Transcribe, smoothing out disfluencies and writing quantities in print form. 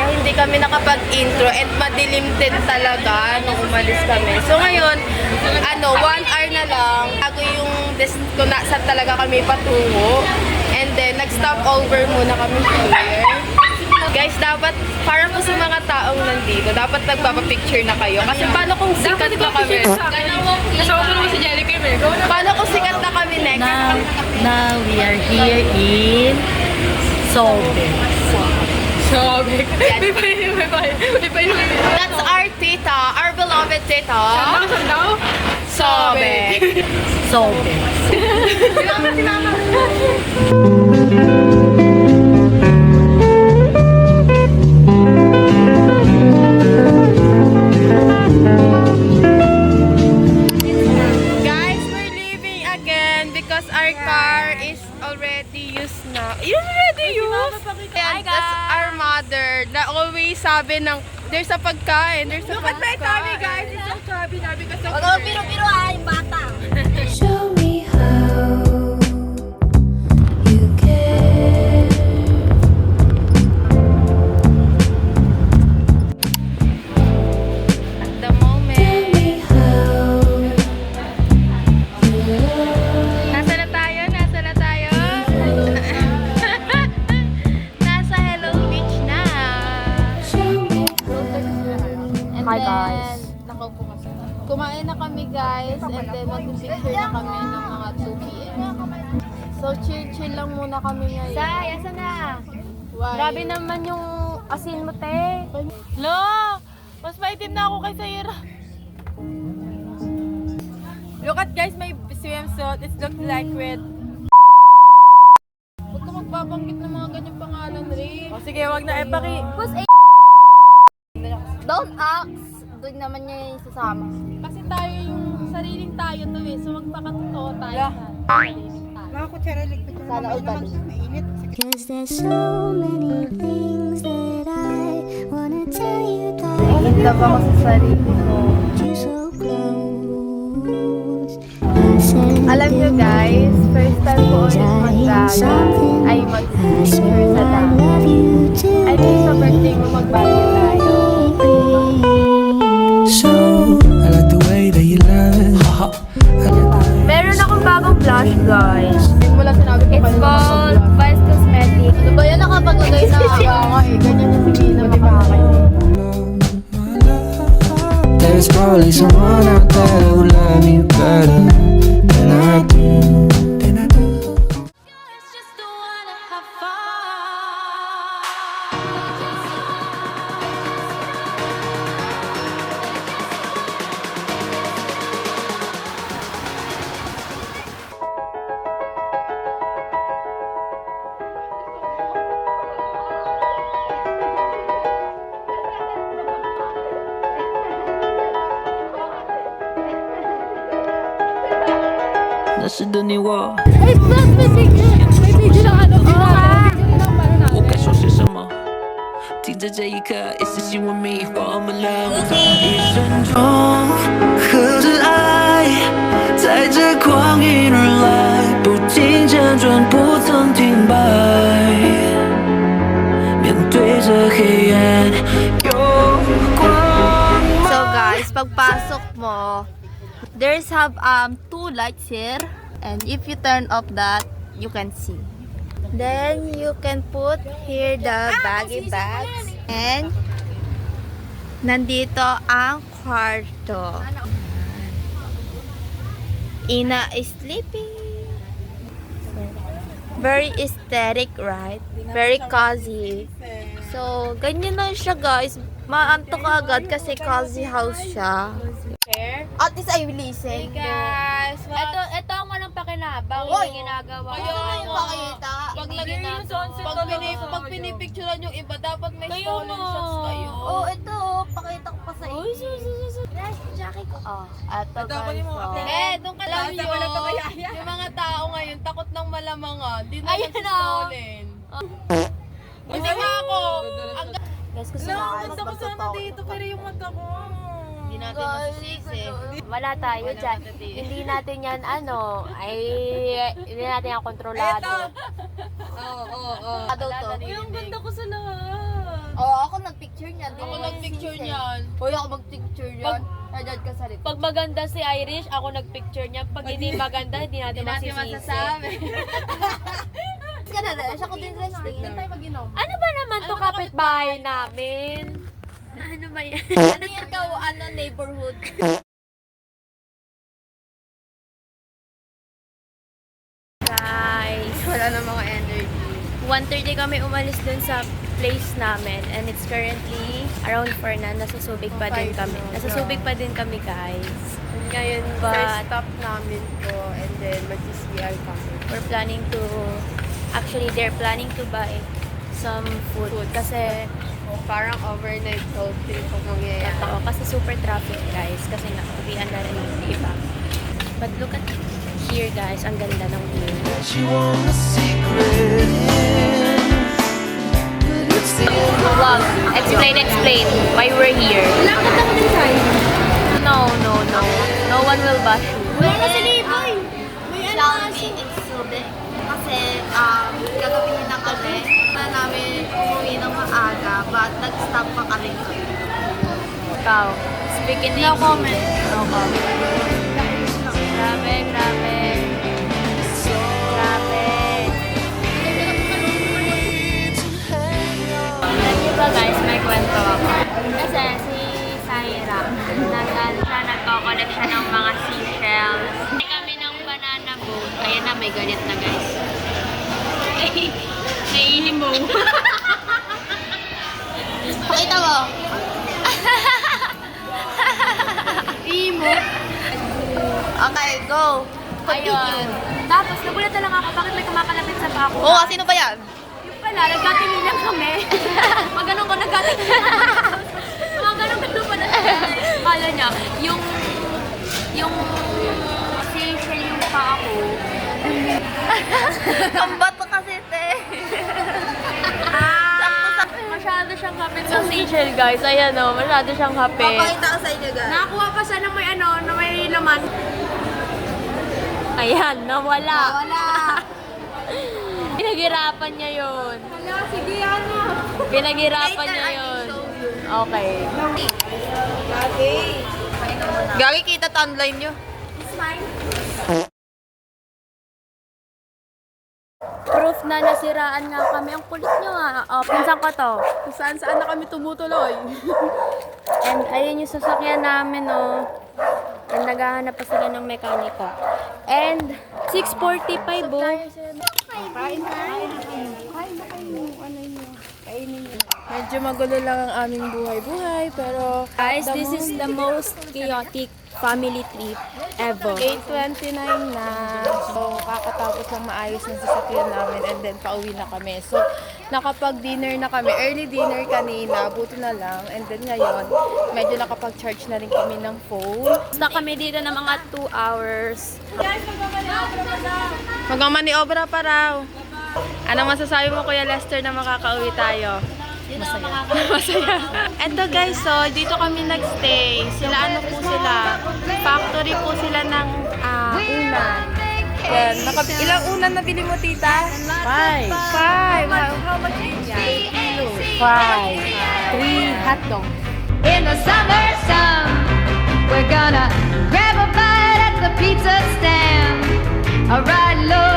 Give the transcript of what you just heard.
kaya hindi kami nakapag-intro and madilim din talaga nung umalis kami. So ngayon, 1 hour na lang bago yung kung saan talaga kami patungo. And then, nag-stop over muna kami here. Guys, dapat, para po sa mga taong nandito, dapat nagpapapicture na kayo. Kasi paano kung sikat na kami? Kasama ko naman si Jelly Kim eh. Paano kung sikat na kami next? Now we are here in Sobe. Sobe. May payo. That's our tita, our beloved tita. Saan daw? Sobe. Sobe. Guys, we're leaving again because our car is already used na. Already used? And that's our mother na always sabi ng there's a pagkain, there's a pagkain. Look at my tummy, guys. It's so chubby na because of Huwag biro-biro yung bata. Show me how you care. at the moment. Tell me how you love. Nasa na tayo? Nasa na tayo? Nasa Hello Beach na. Show me And Hi, then, guys. Kumain na kami guys and then mag-picture na kami ng mga 2 p.m. So chill lang muna kami ngayon. Say, asan na? Why? Grabe naman yung asin mo, te. Lo! Mas maitim na ako kay Sayra. Look at guys, my swimsuit. It looks like red. Huwag ka magbabanggit ng mga ganyang pangalan rin. O sige, wag na epaki. Don't ask. Doon naman niya yung sasama. Kasi tayo yung sariling tayo to eh. So magpakatotoo tayo. Sariling tayo. Sana all bali. Cause there's so many things that I wanna tell you, darling. Love ako sa sarili ko. You're so close. I said Alam nyo guys, first time ko ulit mag-dagat ay mag-picture sa I dagat. love you too. I think sa birthday mo mag-Baguio tayo. So, I like the way that you love it. Meron akong bagong blush, guys. Yun mo lang sinabi ko It's kanina called mag-vlog. Vice Cosmetics. Ano ba yan nakapagulay na nga eh. Ganyan yung sabihin na makakakain. There's probably someone out there who love you better than I do. Nasa ni wa Ay, vlog! May video lang ano. Oo nga. Okasyon是什么听着这一刻 It's just you and me 我们两个在一生中和着爱在这旷野而来不停辗转不曾停摆面对着黑暗有光 So guys, pagpasok mo, there's have 2 lights here, and if you turn off that, you can see. Then you can put here the baggy bags, and nandito ang kwarto. Ina is sleeping. Very aesthetic, right? Very cozy. So, ganyan lang siya guys. Maantok ka agad kasi cozy house siya. At least I will listen. Guys, Ito ang walang pakinabang. Oy! Hindi ginagawa. Kaya ko. nga. Pakita. Pag Hindi lagyan yung ginagawa. sunset pag pinipicturean yung iba, dapat may stolen shots kayo. Oh, ito. Pakita ko pa sa inyo. Guys, jacket ko. Oh, ito guys. Doon ka lang yun. Yung mga tao ngayon, takot ng malamangan. Di na Ayun, lang oh. stolen. Hindi nga ako. Guys, gusto Alam, na ang ganda ko sana dito, pero yung mata ko. Hindi natin masisisi. Wala tayo dyan. Hindi natin yan, hindi natin yan kontrolado. Oo. Adult to. Yung ganda ko sa lahat. Oo, ako nagpicture niyan? Hoy, ako mag-picture yan. Nadad ka sa likod. Pag maganda si Irish, ako nagpicture niya. Pag hindi maganda, hindi natin masisisi. Ka na dahil siya ko din resting. Ano ba naman to kapitbahay namin? Ano ba yan? Ano yan ka, neighborhood? Guys, Wala na mga energy. 1:30 kami umalis dun sa place namin and it's currently around 4 na. Nasa Subic pa din kami. Nasa Subic pa din kami, guys. Ngayon, But- first stop namin po and then mag-CR kami. We're planning to, actually they're planning to buy some food. Kasi, Parang overnight road trip ang mangyayari. totoo, kasi super traffic, guys. Kasi nakauwian na rin yung iba. But look at here, guys. Ang ganda ng view. She want a secret. But it's the Vlog. Explain why we're here. Lakad ako din sa'yo. No. No one will bash you. Wala na si Liboy. Shall we exhibit? Kasi, gagawin na kami. Na namin umuwi ng maaga, but nag-stop pa kami. Ikaw. Speaking No comment. No comment. Grabe. Grabe. Alam niyo ba guys, may kwento ako. Kasi si Saira, nagko-collect siya ng mga seashells. Hindi kami ng banana boat. Ayan na, may galit na guys. Naiinim mo. Pakita mo. Imo. Okay, go. Ayun. Tapos, nagulat na lang ako, bakit may kumakalapit sa pako? Oo, sino ba yan? Yung pala, nagkatingin lang kami. Pag ganun ko, nagkatingin lang. Mga ganun pa na. Kala niya, yung facial yung pa ako. Ang bato kasi, te. Masyado siyang kapit sa facial, guys. Ayan o, masyado siyang kapit. Papakita ko sa inyo, guys. Nakakuha pa siya ng may na may laman. Ayan, nawala. Wala. Pinaghirapan niya yun. Wala, sige, ano. Pinaghirapan niya yun. Okay. Gagi, kita timeline nyo. Proof na nasiraan nga kami. Ang kulit nyo nga. O, pinsan ko to. Saan na kami tumutuloy? And ayun yung sasakyan namin, oh. And naghahanap pa sila ng mekaniko. And 6:45, oh. Medyo magulo lang ang aming buhay-buhay, pero Guys, this is the most chaotic family trip ever. 8:29 na. So, kakatapos lang maayos ng sasakyan namin and then pauwi na kami. So, nakapag-dinner na kami. Early dinner kanina, buti na lang. And then ngayon, medyo nakapag-charge na rin kami ng phone. Basta kami dito ng mga 2 hours. Magmamaniobra pa raw. Anong masasabi mo, Kuya Lester, na makakauwi tayo? Masaya. Eto guys, so dito kami nagstay. Sila ano po sila? Factory po sila ng unan. Yan. Ilang unan nabili mo, tita? 5. How much is yan? 5. 3 hotdog. In the summer sun, we're gonna grab a bite at the pizza stand. Alright, low.